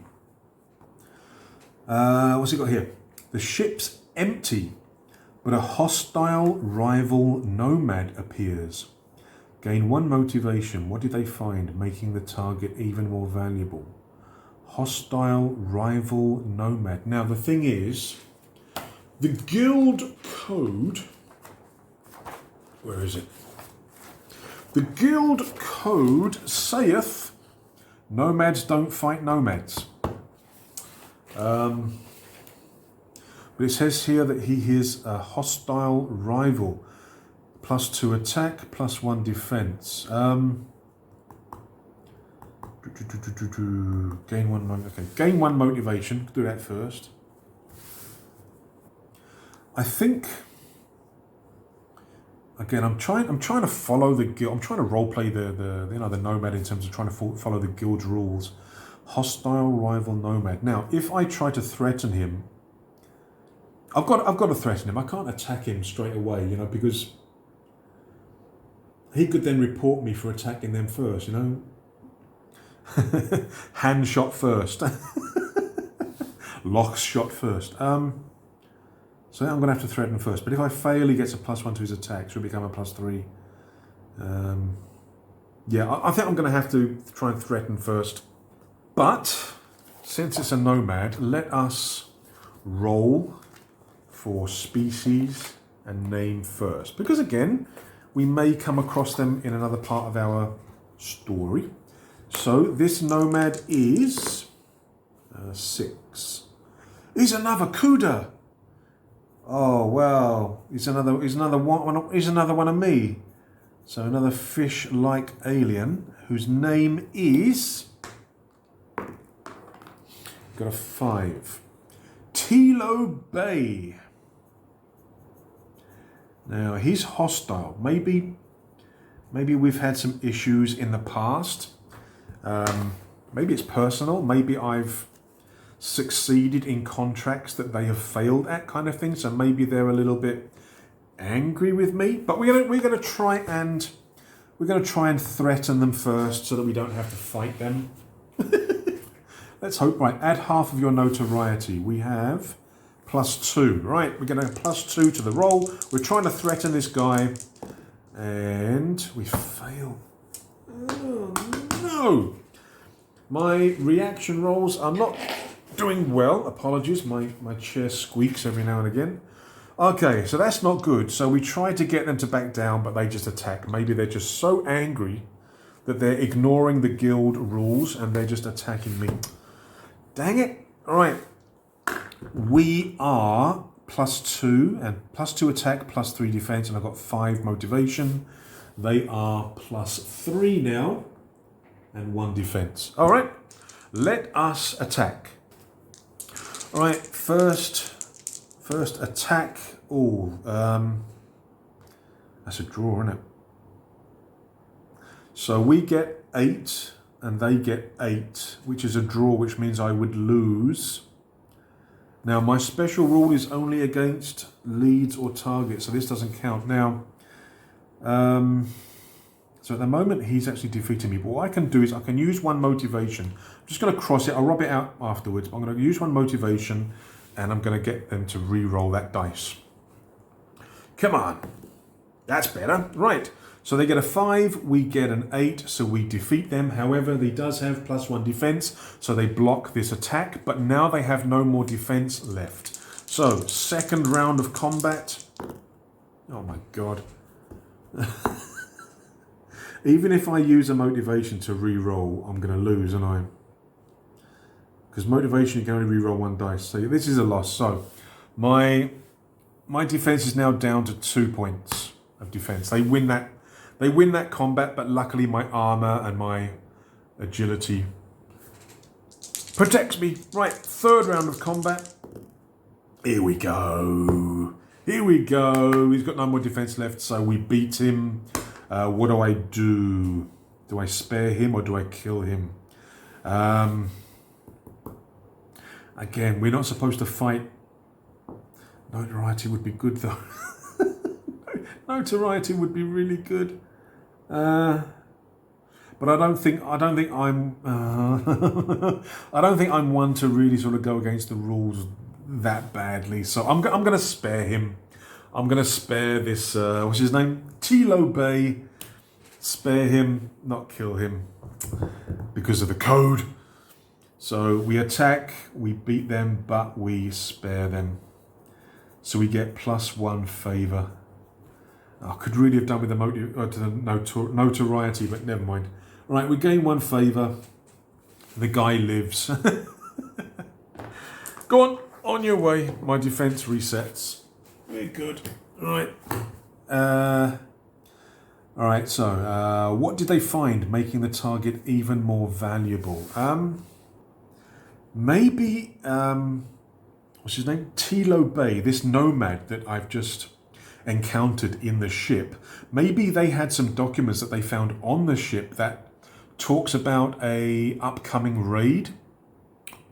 Speaker 1: What's it got here? The ship's empty, but a hostile rival nomad appears. Gain 1 motivation. What did they find, making the target even more valuable? Hostile rival nomad. Now the thing is, the guild code, where is it? The guild code saith nomads don't fight nomads. But it says here that he is a hostile rival. +2 attack, +1 defense. Gain 1 okay. Gain 1 motivation. Do that first. I think. Again, I'm trying to follow the guild. I'm trying to roleplay the nomad in terms of trying to follow the guild's rules. Hostile rival nomad. Now, if I try to threaten him, I've got to threaten him. I can't attack him straight away, because he could then report me for attacking them first, Hand shot first. Lock shot first. So I'm going to have to threaten first. But if I fail, he gets a +1 to his attack, so it'll become a +3. Yeah, I think I'm going to have to try and threaten first. But since it's a nomad, let us roll for species and name first. Because again, we may come across them in another part of our story. So this nomad is 6. He's another Cuda. Oh well, he's another one of me. So another fish-like alien whose name is, got a 5. Tilo Bay. Now he's hostile. Maybe we've had some issues in the past. Maybe it's personal. Maybe I've succeeded in contracts that they have failed at, kind of thing. So maybe they're a little bit angry with me. But we're gonna try and threaten them first, so that we don't have to fight them. Let's hope. Right, add half of your notoriety. We have +2. Right, we're going to +2 to the roll. We're trying to threaten this guy. And we fail. Oh, no. My reaction rolls are not doing well. Apologies, my chair squeaks every now and again. Okay, so that's not good. So we tried to get them to back down, but they just attack. Maybe they're just so angry that they're ignoring the guild rules and they're just attacking me. Dang it. All right. We are +2 and +2 attack, +3 defense, and I've got 5 motivation. They are +3 now and 1 defense. All right. Let us attack. All right, first attack. Oh, that's a draw, isn't it? So we get 8 and they get 8, which is a draw, which means I would lose. Now my special rule is only against leads or targets, so this doesn't count. Now, so at the moment he's actually defeating me, but what I can do is I can use 1 motivation. I'm just going to cross it, I'll rub it out afterwards, but I'm going to use 1 motivation and I'm going to get them to re-roll that dice. Come on, that's better. Right, so they get a 5, we get an 8, so we defeat them. However, he does have +1 defense, so they block this attack, but now they have no more defense left. So, second round of combat. Oh my god. Even if I use a motivation to re-roll, I'm going to lose, aren't I? Because motivation, you can only re-roll 1 dice. So this is a loss. So my defense is now down to 2 points of defense. They win that combat, but luckily my armor and my agility protects me. Right, third round of combat. Here we go. Here we go. He's got no more defense left, so we beat him. What do I do? Do I spare him or do I kill him? Again, we're not supposed to fight. Notoriety would be good though. Notoriety would be really good. But I don't think I'm I don't think I'm one to really sort of go against the rules that badly. So I'm going to spare him. I'm going to spare this what's his name? Trilogy. Spare him, not kill him because of the code. So we attack, we beat them, but we spare them. So we get +1 favor. I could really have done with the notoriety, but never mind. Right, we gain 1 favor. The guy lives. Go on your way. My defense resets. We're good. All right. All right, so what did they find making the target even more valuable? Maybe, what's his name? Trilogy, this nomad that I've just encountered in the ship. Maybe they had some documents that they found on the ship that talks about a upcoming raid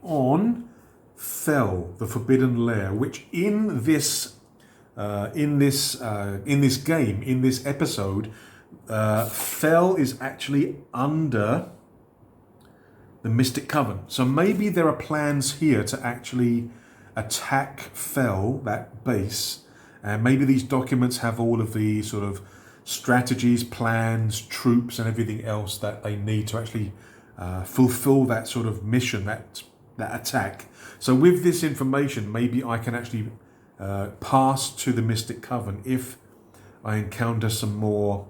Speaker 1: on Fel, the Forbidden Lair, which in this game, in this episode, Fel is actually under the Mystic Coven. So maybe there are plans here to actually attack Fel, that base, and maybe these documents have all of the sort of strategies, plans, troops, and everything else that they need to actually fulfill that sort of mission, that attack. So with this information, maybe I can actually pass to the Mystic Coven if I encounter some more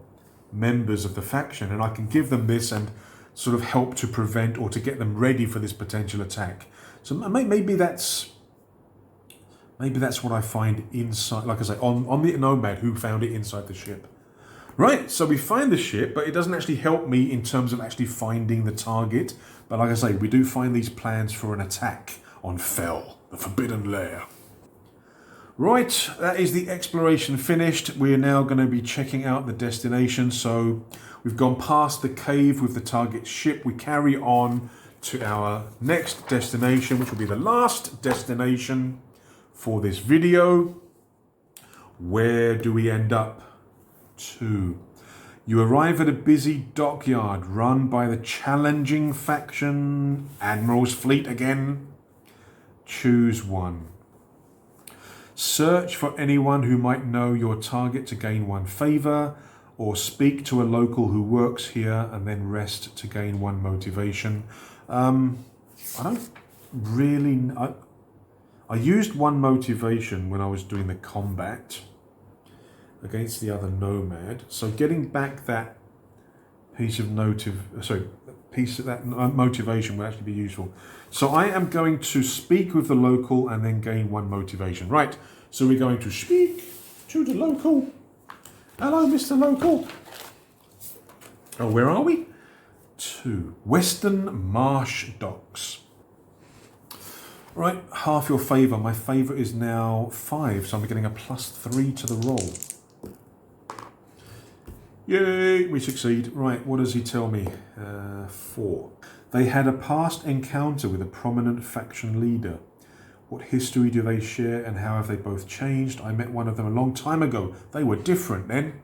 Speaker 1: members of the faction, and I can give them this and sort of help to prevent or to get them ready for this potential attack. So maybe that's what I find inside, like I say, on the Nomad, who found it inside the ship. Right, so we find the ship, but it doesn't actually help me in terms of actually finding the target. But like I say, we do find these plans for an attack on Fel, the Forbidden Lair. Right, that is the exploration finished. We're now going to be checking out the destination. So we've gone past the cave with the target ship. We carry on to our next destination, which will be the last destination for this video. Where do we end up to? You arrive at a busy dockyard run by the challenging faction. Admiral's fleet again. Choose one. Search for anyone who might know your target to gain 1 favor, or speak to a local who works here and then rest to gain 1 motivation. I don't really... I used 1 motivation when I was doing the combat against the other Nomad. So getting back that piece of motivation will actually be useful. So I am going to speak with the local and then gain 1 motivation. Right, so we're going to speak to the local. Hello, Mr. Local. Oh, where are we? 2. Western Marsh Docks. Right, half your favour. My favour is now 5, so I'm getting a +3 to the roll. Yay, we succeed. Right, what does he tell me? 4. They had a past encounter with a prominent faction leader. What history do they share and how have they both changed? I met one of them a long time ago. They were different then.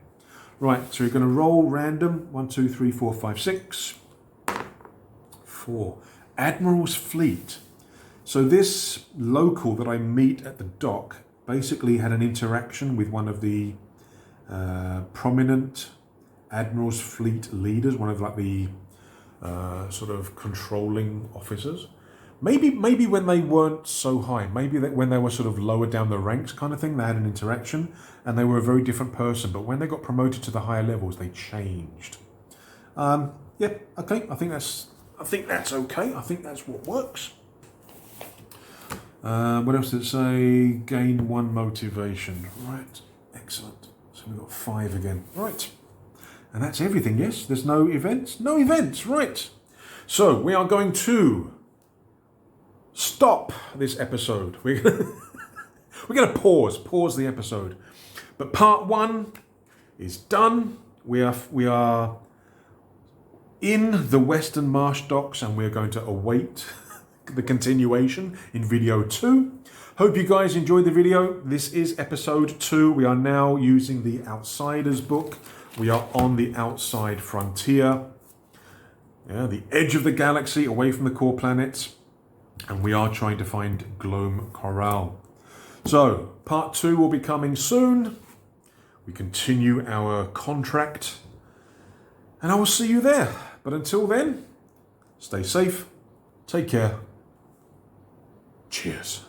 Speaker 1: Right, so we're going to roll random. 1, 2, 3, 4, 5, 6. 4. Admiral's fleet. So this local that I meet at the dock basically had an interaction with one of the prominent Admiral's fleet leaders, one of like the sort of controlling officers. Maybe when they weren't so high, maybe that when they were sort of lower down the ranks kind of thing, they had an interaction and they were a very different person. But when they got promoted to the higher levels, they changed. Yeah, okay. I think that's okay. I think that's what works. What else did it say? Gain 1 motivation. Right, excellent. So we've got 5 again. Right. And that's everything, yes? There's no events? No events, right. So we are going to stop this episode. We're going to pause the episode. But part 1 is done. We are in the Western Marsh Docks and we're going to await the continuation in video 2. Hope you guys enjoyed the video. This is episode 2. We are now using the Outsiders book. We are on the outside frontier, the edge of the galaxy, away from the core planets, and we are trying to find Gloam Coral. So, part 2 will be coming soon. We continue our contract, and I will see you there. But until then, stay safe, take care, cheers.